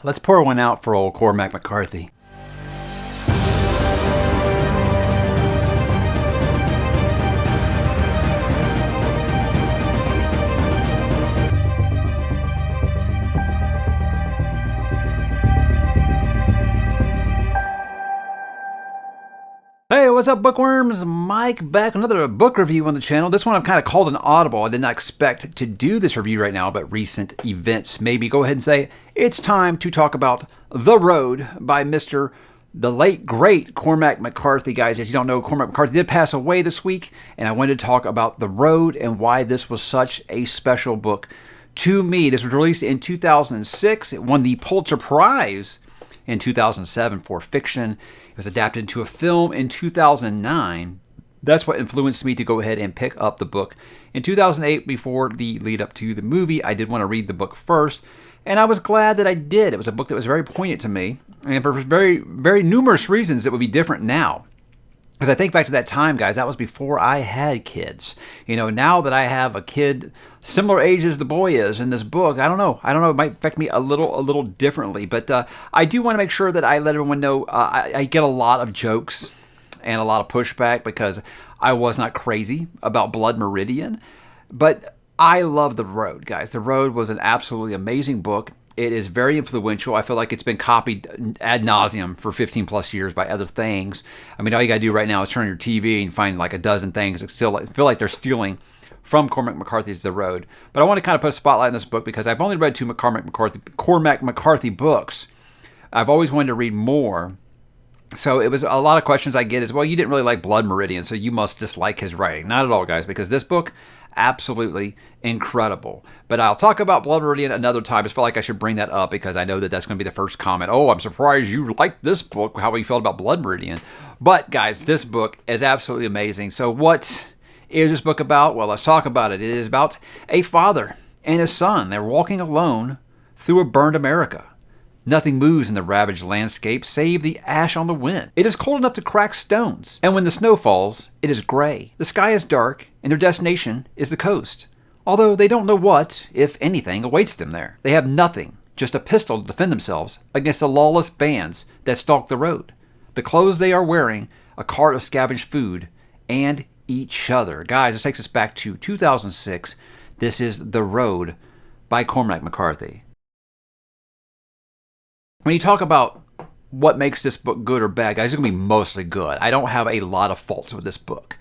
Let's pour one out for old Cormac McCarthy. Hey, what's up, bookworms? Mike back, another book review on the channel. This one I've kind of called an audible. I did not expect to do this review right now, but recent events maybe go ahead and say it's time to talk about The Road by the late, great Cormac McCarthy. Guys, as you don't know, Cormac McCarthy did pass away this week, and I wanted to talk about The Road and why this was such a special book to me. This was released in 2006. It won the Pulitzer Prize in 2007 for fiction. It was adapted into a film in 2009. That's what influenced me to go ahead and pick up the book. In 2008, before the lead up to the movie, I did want to read the book first, and I was glad that I did. It was a book that was very poignant to me, and for very, very numerous reasons it would be different now. As I think back to that time, guys, that was before I had kids. You know, now that I have a kid similar age as the boy is in this book, I don't know. It might affect me a little differently. But I do want to make sure that I let everyone know I get a lot of jokes and a lot of pushback because I was not crazy about Blood Meridian. But I love The Road, guys. The Road was an absolutely amazing book. It is very influential. I feel like it's been copied ad nauseum for 15 plus years by other things. I mean, all you got to do right now is turn on your TV and find like a dozen things that still feel like they're stealing from Cormac McCarthy's The Road. But I want to kind of put a spotlight on this book because I've only read two Cormac McCarthy books. I've always wanted to read more. So it was a lot of questions I get is, well, you didn't really like Blood Meridian, so you must dislike his writing. Not at all, guys, because this book, absolutely incredible. But I'll talk about Blood Meridian another time. I just feel like I should bring that up because I know that that's going to be the first comment. Oh, I'm surprised you liked this book, how you felt about Blood Meridian. But guys, this book is absolutely amazing. So what is this book about? Well, let's talk about it. It is about a father and his son. They're walking alone through a burned America. Nothing moves in the ravaged landscape save the ash on the wind. It is cold enough to crack stones, and when the snow falls, it is gray. The sky is dark, and their destination is the coast. Although they don't know what, if anything, awaits them there. They have nothing, just a pistol to defend themselves against the lawless bands that stalk the road. The clothes they are wearing, a cart of scavenged food, and each other. Guys, this takes us back to 2006. This is The Road by Cormac McCarthy. When you talk about what makes this book good or bad, guys, it's going to be mostly good. I don't have a lot of faults with this book.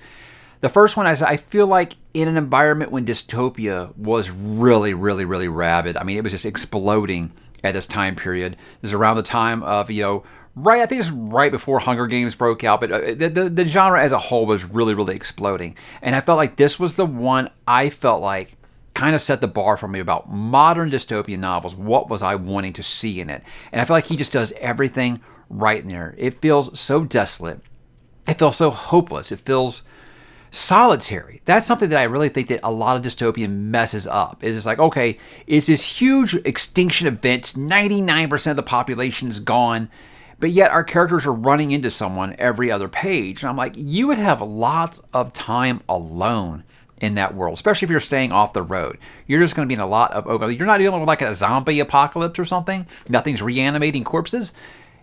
The first one is I feel like in an environment when dystopia was really, really, really rabid. I mean, it was just exploding at this time period. This is around the time of, I think it's right before Hunger Games broke out, but the genre as a whole was really, really exploding. And I felt like this was the one I felt like kind of set the bar for me about modern dystopian novels. What was I wanting to see in it? And I feel like he just does everything right in there. It feels so desolate. It feels so hopeless. It feels solitary. That's something that I really think that a lot of dystopian messes up. Is it's like, okay, it's this huge extinction event. 99% of the population is gone. But yet our characters are running into someone every other page. And I'm like, you would have lots of time alone in that world, especially if you're staying off the road. You're just going to be in a lot of, you're not dealing with like a zombie apocalypse or something. Nothing's reanimating corpses.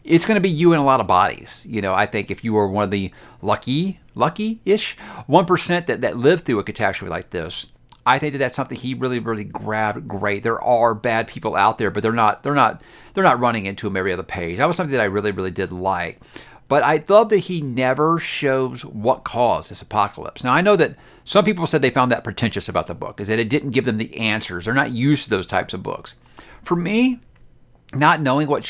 It's going to be you in a lot of bodies. I think if you were one of the lucky-ish 1% that lived through a catastrophe like this, I think that that's something he really, really grabbed great. There are bad people out there, but they're not running into him every other page. That was something that I really, really did like. But I love that he never shows what caused this apocalypse. Now, I know that some people said they found that pretentious about the book, is that it didn't give them the answers. They're not used to those types of books. For me, not knowing what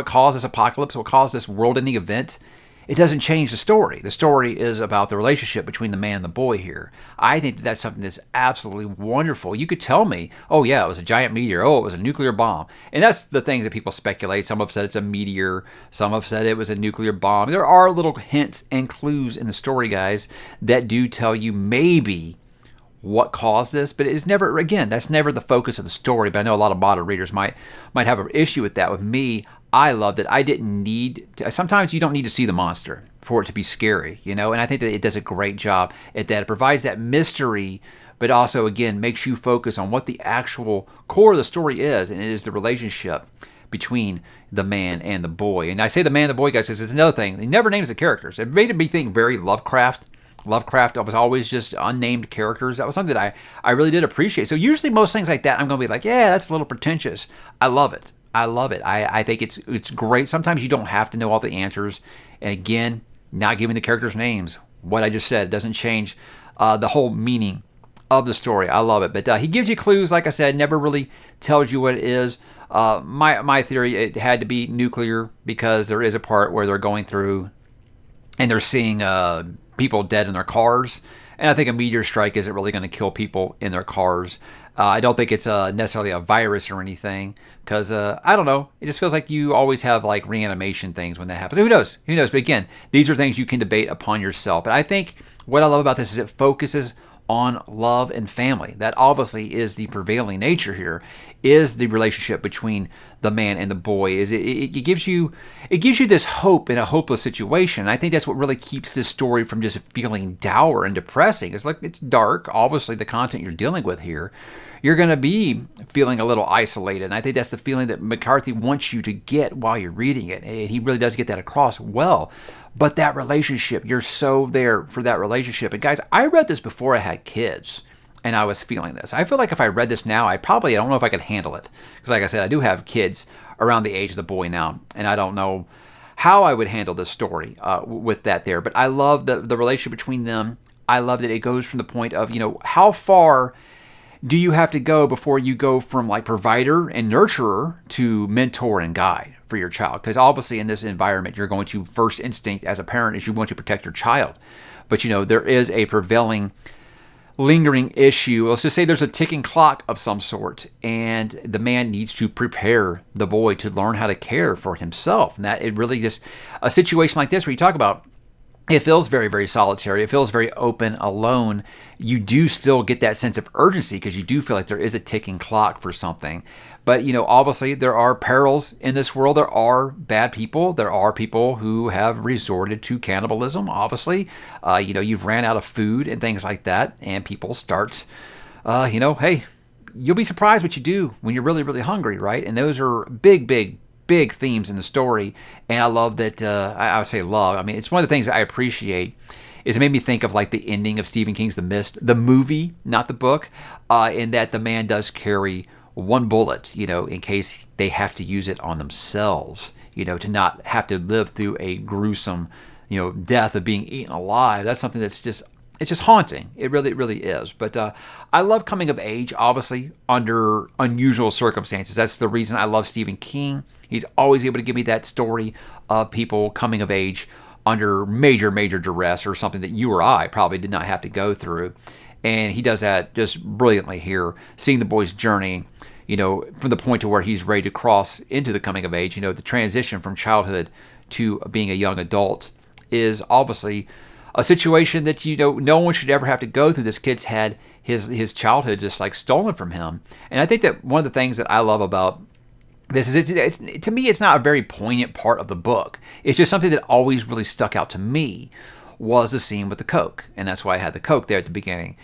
caused this apocalypse, what caused this world-ending event, it doesn't change the story. The story is about the relationship between the man and the boy here. I think that's something that's absolutely wonderful. You could tell me, oh yeah, it was a giant meteor. Oh, it was a nuclear bomb. And that's the things that people speculate. Some have said it's a meteor. Some have said it was a nuclear bomb. There are little hints and clues in the story, guys, that do tell you maybe what caused this, but it's never, again, that's never the focus of the story. But I know a lot of modern readers might have an issue with that. With me, I loved it. I didn't need to, sometimes you don't need to see the monster for it to be scary, and I think that it does a great job at that. It provides that mystery, but also, again, makes you focus on what the actual core of the story is, and it is the relationship between the man and the boy. And I say the man and the boy, guys, because it's another thing. He never names the characters. It made me think very Lovecraft. Lovecraft was always just unnamed characters. That was something that I really did appreciate. So usually most things like that, I'm going to be like, yeah, that's a little pretentious. I love it. I love it. I think it's great. Sometimes you don't have to know all the answers. And again, not giving the characters names. What I just said doesn't change the whole meaning of the story. I love it. But he gives you clues, like I said, never really tells you what it is. My theory, it had to be nuclear because there is a part where they're going through and they're seeing people dead in their cars. And I think a meteor strike isn't really going to kill people in their cars. I don't think it's necessarily a virus or anything because, I don't know. It just feels like you always have like reanimation things when that happens. Who knows? Who knows? But again, these are things you can debate upon yourself. But I think what I love about this is it focuses on love and family. That obviously is the prevailing nature here, is the relationship between the man and the boy. It gives you this hope in a hopeless situation. And I think that's what really keeps this story from just feeling dour and depressing. It's like it's dark. Obviously, the content you're dealing with here, you're going to be feeling a little isolated. And I think that's the feeling that McCarthy wants you to get while you're reading it. And he really does get that across well. But that relationship, you're so there for that relationship. And guys, I read this before I had kids, and I was feeling this. I feel like if I read this now, I don't know if I could handle it. Because like I said, I do have kids around the age of the boy now, and I don't know how I would handle this story with that there. But I love the relationship between them. I love that it goes from the point of, how far do you have to go before you go from like provider and nurturer to mentor and guide for your child? Because obviously in this environment, you're going to first instinct as a parent is you want to protect your child. But there is a prevailing lingering issue. Let's just say there's a ticking clock of some sort, and the man needs to prepare the boy to learn how to care for himself. And that it really just a situation like this where you talk about it feels very, very solitary. It feels very open, alone. You do still get that sense of urgency because you do feel like there is a ticking clock for something. But, obviously there are perils in this world. There are bad people. There are people who have resorted to cannibalism, obviously. You've ran out of food and things like that. And people start, hey, you'll be surprised what you do when you're really, really hungry, right? And those are big themes in the story. And I love that, I would say love. I mean, it's one of the things that I appreciate is it made me think of like the ending of Stephen King's The Mist, the movie, not the book, in that the man does carry one bullet, in case they have to use it on themselves, to not have to live through a gruesome, death of being eaten alive. That's something that's just haunting. It really is. But I love coming of age, obviously, under unusual circumstances. That's the reason I love Stephen King. He's always able to give me that story of people coming of age under major duress or something that you or I probably did not have to go through. And he does that just brilliantly here, seeing the boy's journey, from the point to where he's ready to cross into the coming of age. The transition from childhood to being a young adult is obviously a situation that, no one should ever have to go through. This kid's had his childhood just like stolen from him. And I think that one of the things that I love about this is it's to me, it's not a very poignant part of the book. It's just something that always really stuck out to me was the scene with the Coke. And that's why I had the Coke there at the beginning.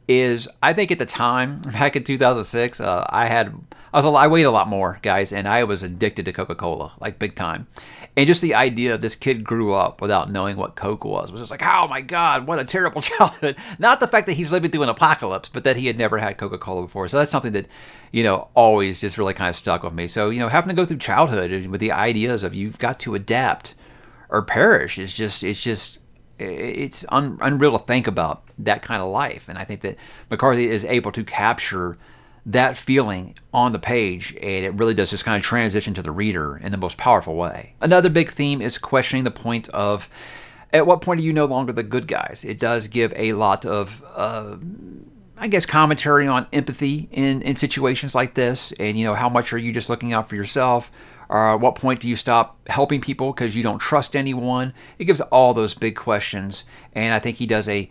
I think at the time, back in 2006, I weighed a lot more, guys, and I was addicted to Coca-Cola, like big time. And just the idea of this kid grew up without knowing what Coke was just like, oh my God, what a terrible childhood. Not the fact that he's living through an apocalypse, but that he had never had Coca-Cola before. So that's something that, always just really kind of stuck with me. So, having to go through childhood with the ideas of you've got to adapt or perish it's unreal to think about that kind of life. And I think that McCarthy is able to capture that feeling on the page, and it really does just kind of transition to the reader in the most powerful way. Another big theme is questioning the point of, at what point are you no longer the good guys? It does give a lot of, commentary on empathy in situations like this, and, how much are you just looking out for yourself? Or at what point do you stop helping people because you don't trust anyone? It gives all those big questions, and I think he does a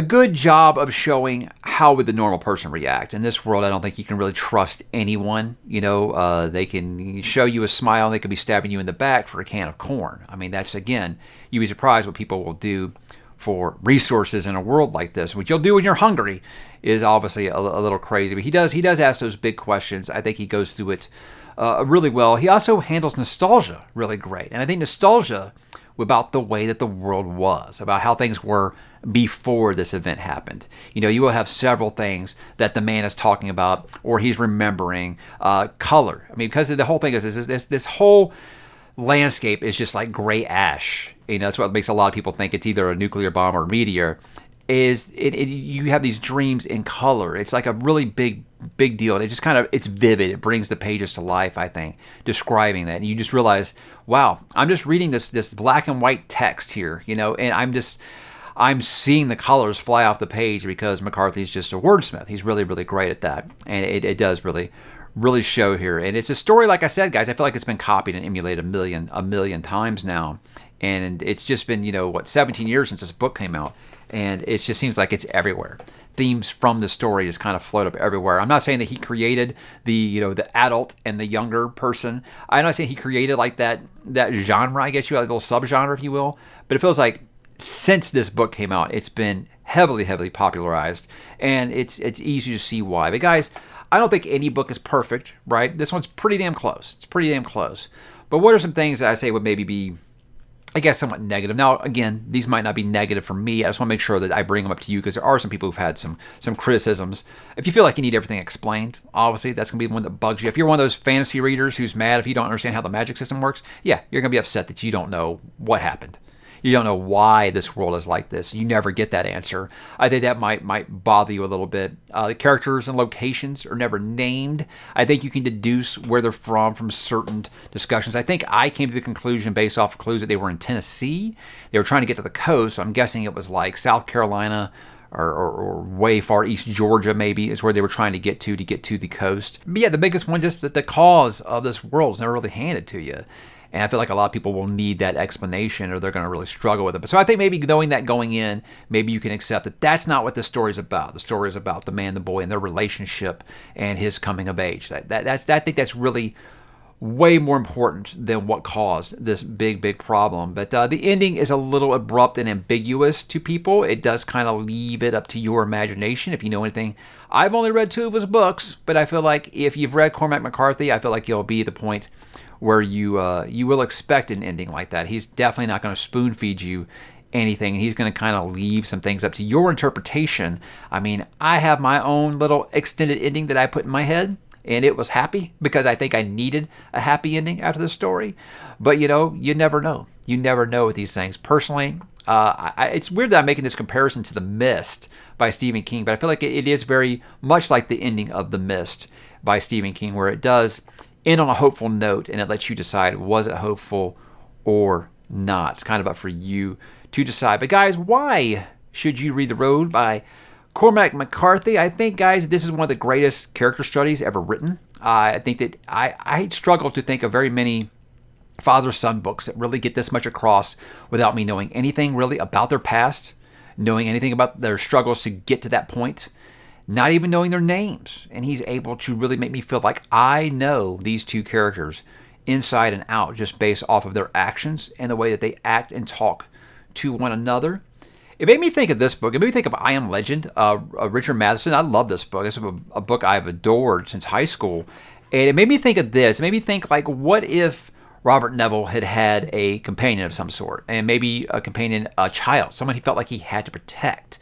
good job of showing how would the normal person react. In this world, I don't think you can really trust anyone. They can show you a smile, and they could be stabbing you in the back for a can of corn. I mean, that's, again, you'd be surprised what people will do for resources in a world like this. What you'll do when you're hungry is obviously a little crazy, but he does ask those big questions. I think he goes through it really well. He also handles nostalgia really great, and I think nostalgia about the way that the world was, about how things were before this event happened. You will have several things that the man is talking about or he's remembering. Color. I mean, because the whole thing is this whole landscape is just like gray ash. That's what makes a lot of people think it's either a nuclear bomb or a meteor. You have these dreams in color. It's like a really big deal. And it just it's vivid. It brings the pages to life, I think, describing that. And you just realize, wow, I'm just reading this black and white text here, and I'm seeing the colors fly off the page because McCarthy's just a wordsmith. He's really, really great at that. And it does really show here. And it's a story, like I said, guys, I feel like it's been copied and emulated a million times now. And it's just been, 17 years since this book came out. And it just seems like it's everywhere. Themes from the story just kind of float up everywhere. I'm not saying that he created the adult and the younger person. I'm not saying he created like that genre, I guess you have a little subgenre, if you will. But it feels like since this book came out, it's been heavily, heavily popularized. And it's easy to see why. But guys, I don't think any book is perfect, right? This one's pretty damn close. It's pretty damn close. But what are some things that I say would maybe be, I guess, somewhat negative? Now, again, these might not be negative for me. I just want to make sure that I bring them up to you because there are some people who've had some criticisms. If you feel like you need everything explained, obviously that's going to be the one that bugs you. If you're one of those fantasy readers who's mad if you don't understand how the magic system works, yeah, you're going to be upset that you don't know what happened. You don't know why this world is like this. You never get that answer. I think that might bother you a little bit. The characters and locations are never named. I think you can deduce where they're from certain discussions. I think I came to the conclusion based off of clues that they were in Tennessee. They were trying to get to the coast, so I'm guessing it was like South Carolina or way far east Georgia maybe is where they were trying to get to the coast. But yeah, the biggest one, just that the cause of this world is never really handed to you. And I feel like a lot of people will need that explanation or they're going to really struggle with it. But so I think maybe knowing that going in, maybe you can accept that that's not what the story is about. The story is about the man, the boy, and their relationship and his coming of age. I think that's really way more important than what caused this big problem. But the ending is a little abrupt and ambiguous to people. It does kind of leave it up to your imagination if you know anything. I've only read 2 of his books, but I feel like if you've read Cormac McCarthy, I feel like you'll be at the point where you will expect an ending like that. He's definitely not going to spoon feed you anything. He's going to kind of leave some things up to your interpretation. I mean, I have my own little extended ending that I put in my head, and it was happy because I think I needed a happy ending after the story. But you never know. You never know with these things. Personally, it's weird that I'm making this comparison to The Mist by Stephen King, but I feel like it is very much like the ending of The Mist by Stephen King, where it does end on a hopeful note, and it lets you decide, was it hopeful or not? It's kind of up for you to decide. But guys, why should you read The Road by Cormac McCarthy? I think, guys, this is one of the greatest character studies ever written. I think that I struggle to think of very many father-son books that really get this much across without me knowing anything really about their past, knowing anything about their struggles to get to that point, not even knowing their names. And he's able to really make me feel like I know these 2 characters inside and out just based off of their actions and the way that they act and talk to one another. It made me think of this book. It made me think of I Am Legend, Richard Matheson. I love this book. This is a book I've adored since high school. And it made me think of this. It made me think, like, what if Robert Neville had a companion of some sort, and maybe a companion, a child, someone he felt like he had to protect.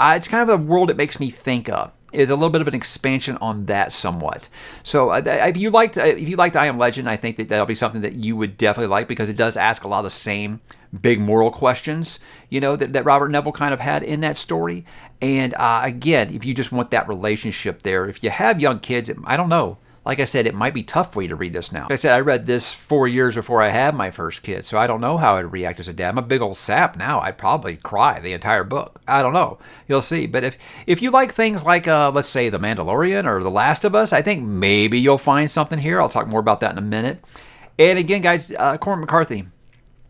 It's kind of a world it makes me think of. Is a little bit of an expansion on that somewhat. So if you liked I Am Legend, I think that'll be something that you would definitely like because it does ask a lot of the same big moral questions, that Robert Neville kind of had in that story. And again, if you just want that relationship there, if you have young kids, I don't know. Like I said, it might be tough for you to read this now. Like I said, I read this 4 years before I had my first kid, so I don't know how I'd react as a dad. I'm a big old sap now. I'd probably cry the entire book. I don't know. You'll see. But if you like things like, let's say, The Mandalorian or The Last of Us, I think maybe you'll find something here. I'll talk more about that in a minute. And again, guys, Cormac McCarthy,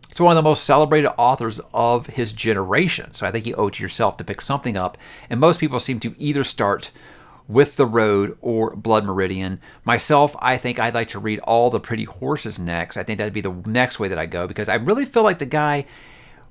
it's one of the most celebrated authors of his generation. So I think you owe it to yourself to pick something up. And most people seem to either start with The Road or Blood Meridian. Myself, I think I'd like to read All the Pretty Horses next. I think that'd be the next way that I go because I really feel like the guy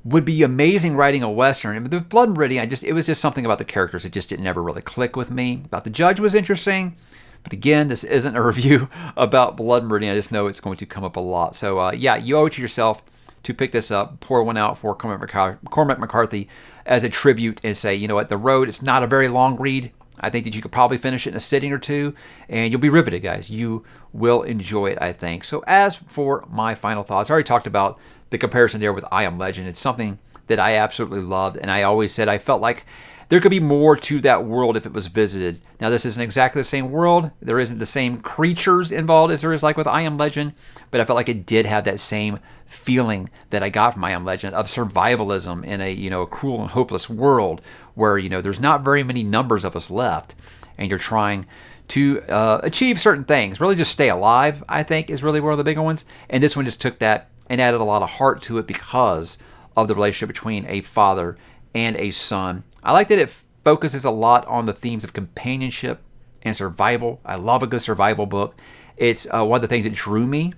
would be amazing writing a Western. And the Blood Meridian, it was just something about the characters. It just didn't ever really click with me. About the Judge was interesting. But again, this isn't a review about Blood Meridian. I just know it's going to come up a lot. So yeah, you owe it to yourself to pick this up, pour one out for Cormac McCarthy as a tribute and say, you know what, The Road, it's not a very long read. I think that you could probably finish it in a sitting or two, and you'll be riveted, guys. You will enjoy it, I think. So as for my final thoughts, I already talked about the comparison there with I Am Legend. It's something that I absolutely loved, and I always said I felt like there could be more to that world if it was visited. Now, this isn't exactly the same world. There isn't the same creatures involved as there is like with I Am Legend, but I felt like it did have that same feeling that I got from I Am Legend of survivalism in a cruel and hopeless world where there's not very many numbers of us left, and you're trying to achieve certain things. Really, just stay alive, I think, is really one of the bigger ones. And this one just took that and added a lot of heart to it because of the relationship between a father and a son. I like that it focuses a lot on the themes of companionship and survival. I love a good survival book. It's one of the things that drew me,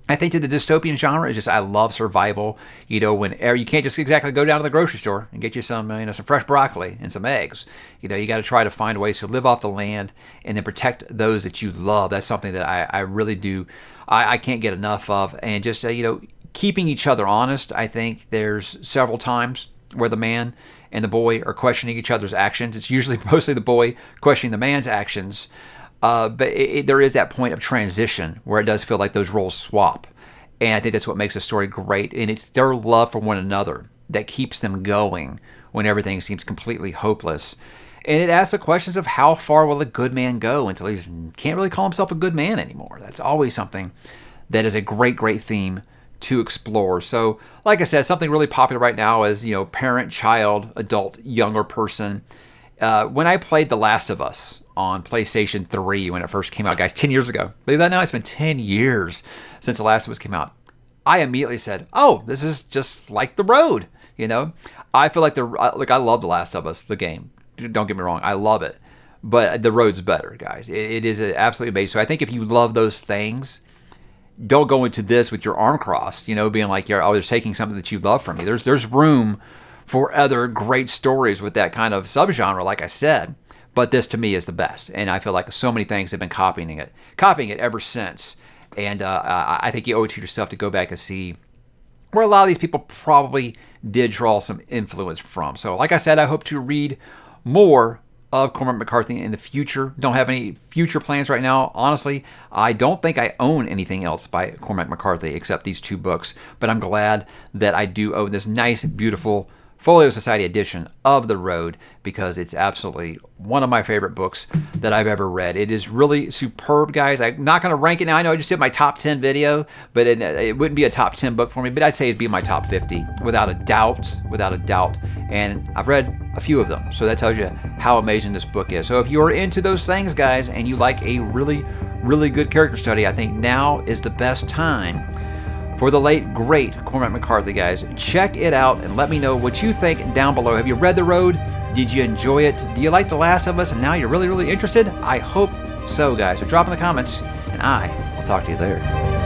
I think, to the dystopian genre. Is just I love survival. When you can't just exactly go down to the grocery store and get you some some fresh broccoli and some eggs. You got to try to find ways to live off the land and then protect those that you love. That's something that I really do. I can't get enough of. And just keeping each other honest. I think there's several times where the man and the boy are questioning each other's actions. It's usually mostly the boy questioning the man's actions. But there is that point of transition where it does feel like those roles swap. And I think that's what makes the story great. And it's their love for one another that keeps them going when everything seems completely hopeless. And it asks the questions of how far will a good man go until he can't really call himself a good man anymore. That's always something that is a great, great theme to explore. So, like I said, something really popular right now is, parent, child, adult, younger person. When I played The Last of Us on PlayStation 3 when it first came out, guys, 10 years ago. Believe that now? It's been 10 years since The Last of Us came out. I immediately said, oh, this is just like The Road. I feel like I love The Last of Us, the game. Don't get me wrong. I love it. But The Road's better, guys. It is absolutely amazing. So I think if you love those things, don't go into this with your arm crossed, being like, they're taking something that you love from me. There's room for other great stories with that kind of subgenre, like I said. But this, to me, is the best. And I feel like so many things have been copying it ever since. And I think you owe it to yourself to go back and see where a lot of these people probably did draw some influence from. So, like I said, I hope to read more of Cormac McCarthy in the future. Don't have any future plans right now. Honestly, I don't think I own anything else by Cormac McCarthy except these two books, but I'm glad that I do own this nice, beautiful Folio Society edition of The Road because it's absolutely one of my favorite books that I've ever read. It is really superb, guys. I'm not going to rank it now. I know I just did my top 10 video, but it wouldn't be a top 10 book for me, but I'd say it'd be my top 50 without a doubt, And I've read a few of them, so that tells you how amazing this book is. So if you're into those things, guys, and you like a really, really good character study, I think now is the best time for the late, great Cormac McCarthy, guys. Check it out and let me know what you think down below. Have you read The Road? Did you enjoy it? Do you like The Last of Us and now you're really, really interested? I hope so, guys. So drop in the comments and I will talk to you there.